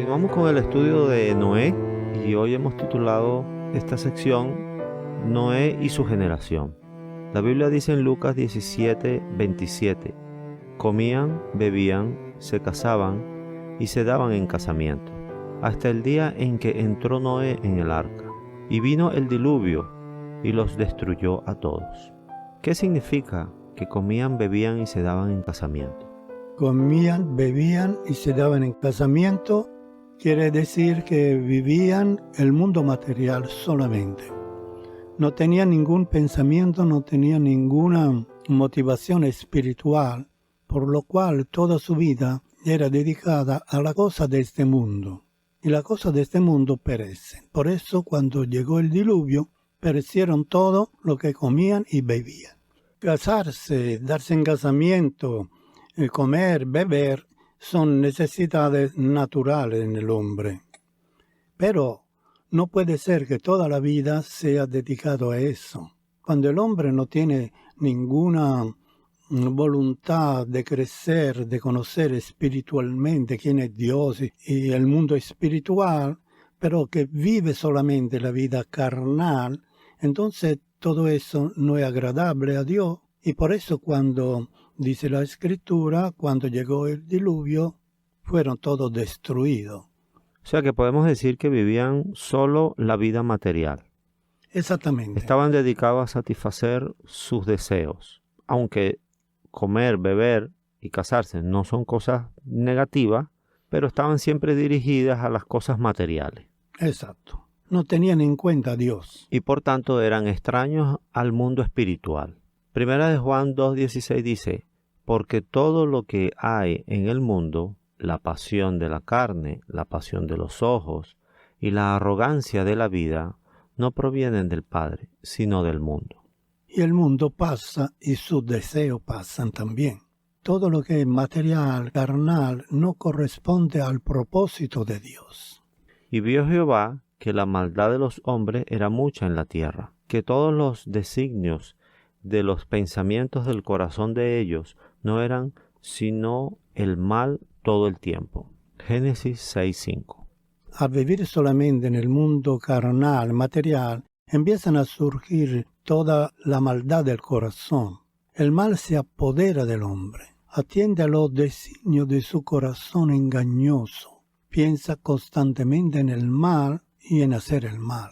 Continuamos con el estudio de Noé y hoy hemos titulado esta sección Noé y su generación. La Biblia dice en Lucas 17:27, comían, bebían, se casaban y se daban en casamiento, hasta el día en que entró Noé en el arca, y vino el diluvio y los destruyó a todos. ¿Qué significa que comían, bebían y se daban en casamiento? Comían, bebían y se daban en casamiento quiere decir que vivían el mundo material solamente. No tenían ningún pensamiento, no tenían ninguna motivación espiritual, por lo cual toda su vida era dedicada a la cosa de este mundo. Y la cosa de este mundo perece. Por eso cuando llegó el diluvio, perecieron todo lo que comían y bebían. Casarse, darse en casamiento, comer, beber, son necesidades naturales en el hombre. Pero no puede ser que toda la vida sea dedicado a eso. Cuando el hombre no tiene ninguna voluntad de crecer, de conocer espiritualmente quién es Dios y el mundo espiritual, pero que vive solamente la vida carnal, entonces todo eso no es agradable a Dios. Y por eso cuando dice la Escritura, cuando llegó el diluvio, fueron todos destruidos. O sea que podemos decir que vivían solo la vida material. Exactamente. Estaban dedicados a satisfacer sus deseos. Aunque comer, beber y casarse no son cosas negativas, pero estaban siempre dirigidas a las cosas materiales. Exacto. No tenían en cuenta a Dios. Y por tanto eran extraños al mundo espiritual. Primera de Juan 2:16 dice, porque todo lo que hay en el mundo, la pasión de la carne, la pasión de los ojos y la arrogancia de la vida, no provienen del Padre, sino del mundo. Y el mundo pasa y sus deseos pasan también. Todo lo que es material, carnal, no corresponde al propósito de Dios. Y vio Jehová que la maldad de los hombres era mucha en la tierra, que todos los designios de los pensamientos del corazón de ellos no eran sino el mal todo el tiempo. Génesis 6:5. Al vivir solamente en el mundo carnal, material, empiezan a surgir toda la maldad del corazón. El mal se apodera del hombre, atiende a los designios de su corazón engañoso, piensa constantemente en el mal y en hacer el mal.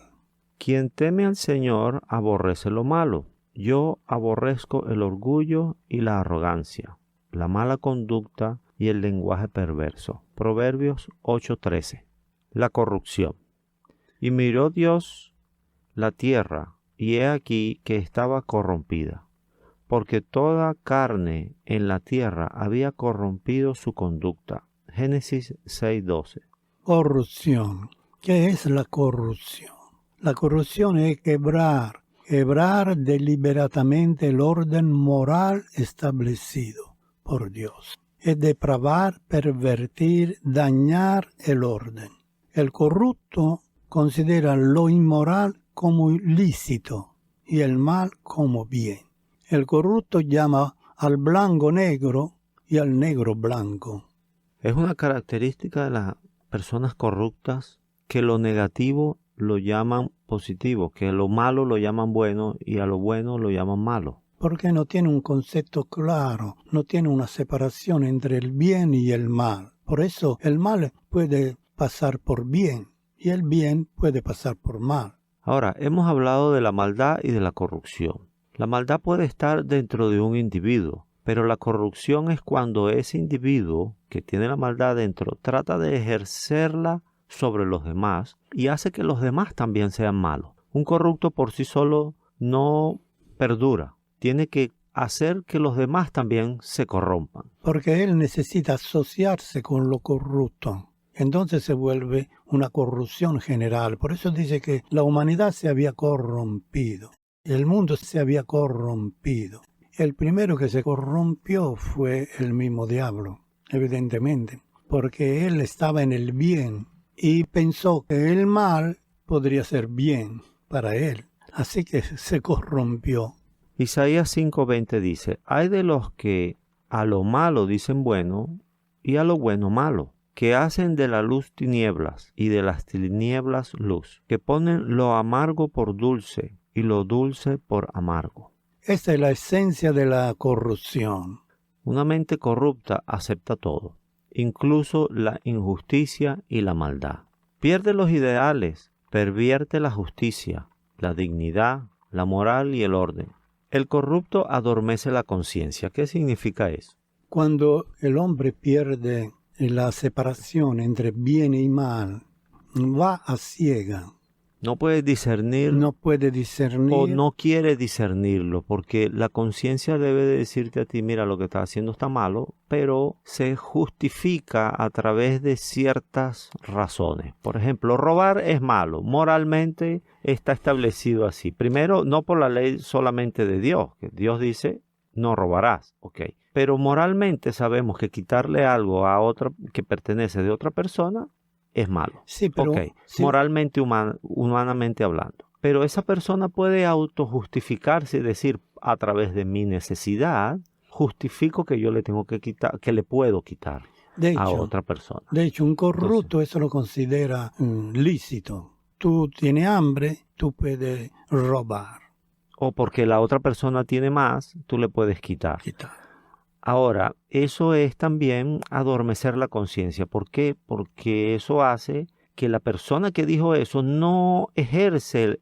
Quien teme al Señor aborrece lo malo. Yo aborrezco el orgullo y la arrogancia, la mala conducta y el lenguaje perverso. Proverbios 8:13. La corrupción. Y miró Dios la tierra, y he aquí que estaba corrompida, porque toda carne en la tierra había corrompido su conducta. Génesis 6:12. Corrupción. ¿Qué es la corrupción? La corrupción es quebrar deliberadamente el orden moral establecido por Dios. Es depravar, pervertir, dañar el orden. El corrupto considera lo inmoral como ilícito y el mal como bien. El corrupto llama al blanco negro y al negro blanco. Es una característica de las personas corruptas que lo negativo lo llaman positivo, que lo malo lo llaman bueno y a lo bueno lo llaman malo. Porque no tiene un concepto claro, no tiene una separación entre el bien y el mal. Por eso el mal puede pasar por bien y el bien puede pasar por mal. Ahora, hemos hablado de la maldad y de la corrupción. La maldad puede estar dentro de un individuo, pero la corrupción es cuando ese individuo que tiene la maldad dentro trata de ejercerla sobre los demás y hace que los demás también sean malos. Un corrupto por sí solo no perdura. Tiene que hacer que los demás también se corrompan. Porque él necesita asociarse con lo corrupto. Entonces se vuelve una corrupción general. Por eso dice que la humanidad se había corrompido. El mundo se había corrompido. El primero que se corrompió fue el mismo diablo, evidentemente. Porque él estaba en el bien y pensó que el mal podría ser bien para él. Así que se corrompió. Isaías 5:20 dice, hay de los que a lo malo dicen bueno y a lo bueno malo. que hacen de la luz tinieblas y de las tinieblas luz, que ponen lo amargo por dulce y lo dulce por amargo. Esta es la esencia de la corrupción. Una mente corrupta acepta todo, incluso la injusticia y la maldad. Pierde los ideales, pervierte la justicia, la dignidad, la moral y el orden. El corrupto adormece la conciencia. ¿Qué significa eso? Cuando el hombre pierde la separación entre bien y mal, va a ciega. No puede discernir, No puede discernir. o no quiere discernirlo, porque la conciencia debe de decirte a ti, mira, lo que estás haciendo está malo, pero se justifica a través de ciertas razones. Por ejemplo, robar es malo, moralmente está establecido así. Primero, no por la ley solamente de Dios, que Dios dice, no robarás, ok. Pero moralmente sabemos que quitarle algo a otra que pertenece de otra persona es malo. Sí, pero Ok, sí, moralmente, humanamente hablando. Pero esa persona puede autojustificarse y decir, a través de mi necesidad, justifico que yo le tengo que quitar, que le puedo quitar a otra persona. de hecho, un corrupto eso lo considera lícito. Tú tienes hambre, tú puedes robar. O porque la otra persona tiene más, tú le puedes quitar. Ahora, eso es también adormecer la conciencia. ¿Por qué? Porque eso hace que la persona que dijo eso no ejerce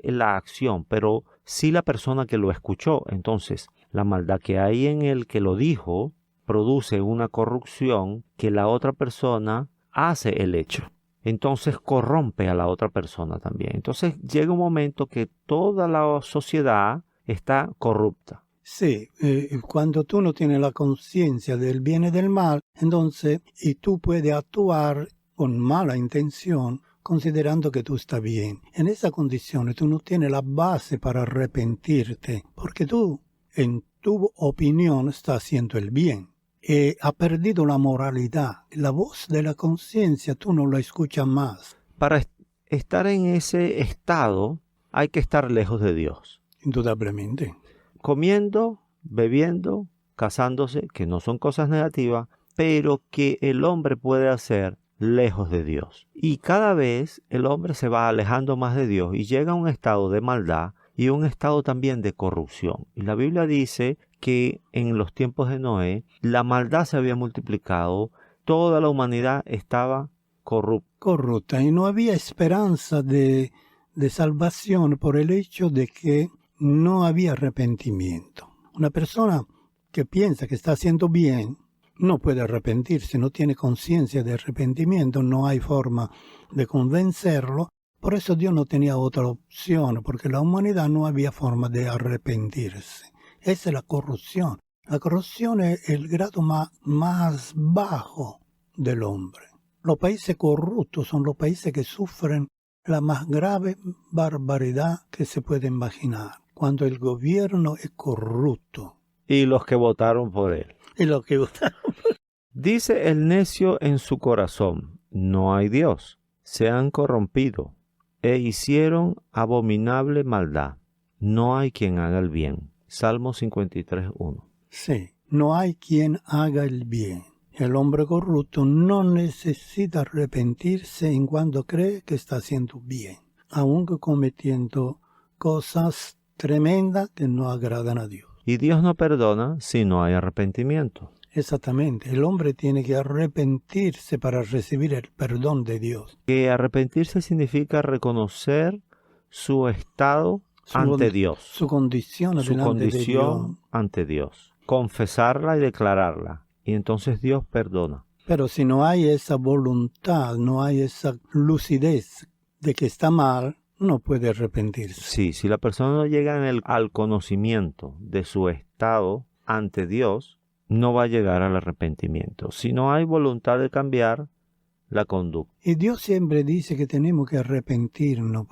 la acción, pero sí la persona que lo escuchó. Entonces, la maldad que hay en el que lo dijo produce una corrupción que la otra persona hace el hecho. Entonces corrompe a la otra persona también. Entonces llega un momento que toda la sociedad está corrupta. Sí, cuando tú no tienes la conciencia del bien y del mal, entonces, y tú puedes actuar con mala intención, considerando que tú estás bien. En esa condición tú no tienes la base para arrepentirte, porque tú, en tu opinión, estás haciendo el bien. Ha perdido la moralidad. La voz de la conciencia tú no la escuchas más. Para estar en ese estado hay que estar lejos de Dios. Indudablemente. Comiendo, bebiendo, casándose, que no son cosas negativas, pero que el hombre puede hacer lejos de Dios. Y cada vez el hombre se va alejando más de Dios y llega a un estado de maldad y un estado también de corrupción. Y la Biblia dice que en los tiempos de Noé la maldad se había multiplicado, toda la humanidad estaba corrupta y no había esperanza de salvación por el hecho de que no había arrepentimiento. Una persona que piensa que está haciendo bien no puede arrepentirse, no tiene conciencia de arrepentimiento, no hay forma de convencerlo. Por eso Dios no tenía otra opción, porque la humanidad no había forma de arrepentirse. Esa es la corrupción. La corrupción es el grado más bajo del hombre. Los países corruptos son los países que sufren la más grave barbaridad que se puede imaginar, cuando el gobierno es corrupto. Y los que votaron por él. Dice el necio en su corazón, no hay Dios. Se han corrompido e hicieron abominable maldad. No hay quien haga el bien. Salmo 53:1. Sí, no hay quien haga el bien. El hombre corrupto no necesita arrepentirse en cuanto cree que está haciendo bien, aunque cometiendo cosas tremendas que no agradan a Dios. Y Dios no perdona si no hay arrepentimiento. Exactamente, el hombre tiene que arrepentirse para recibir el perdón de Dios. Que arrepentirse significa reconocer su estado ante Dios. Su condición ante Dios. Confesarla y declararla. Y entonces Dios perdona. Pero si no hay esa voluntad, no hay esa lucidez de que está mal, no puede arrepentirse. Sí, si la persona no llega al conocimiento de su estado ante Dios, no va a llegar al arrepentimiento. Si no hay voluntad de cambiar la conducta. Y Dios siempre dice que tenemos que arrepentirnos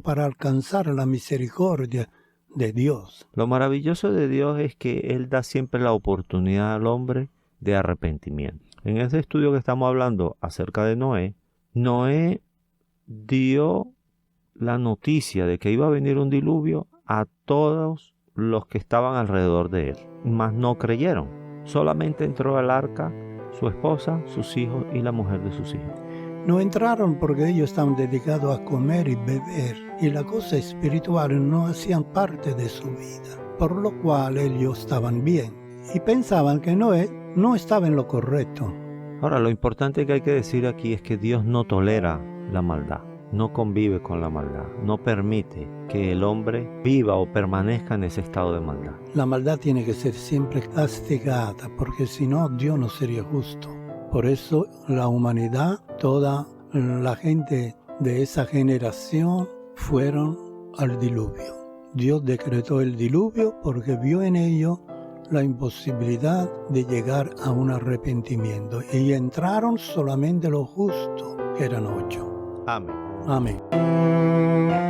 para alcanzar la misericordia de Dios. Lo maravilloso de Dios es que Él da siempre la oportunidad al hombre de arrepentimiento. En ese estudio que estamos hablando acerca de Noé, Noé dio la noticia de que iba a venir un diluvio a todos los que estaban alrededor de él, mas no creyeron. Solamente entró al arca su esposa, sus hijos y la mujer de sus hijos. No entraron porque ellos estaban dedicados a comer y beber, y las cosas espirituales no hacían parte de su vida, por lo cual ellos estaban bien y pensaban que Noé no estaba en lo correcto. Ahora, lo importante que hay que decir aquí es que Dios no tolera la maldad, no convive con la maldad, no permite que el hombre viva o permanezca en ese estado de maldad. La maldad tiene que ser siempre castigada, porque si no, Dios no sería justo. Por eso la humanidad, toda la gente de esa generación fueron al diluvio. Dios decretó el diluvio porque vio en ello la imposibilidad de llegar a un arrepentimiento. Y entraron solamente los justos, que eran 8. Amén. Amén.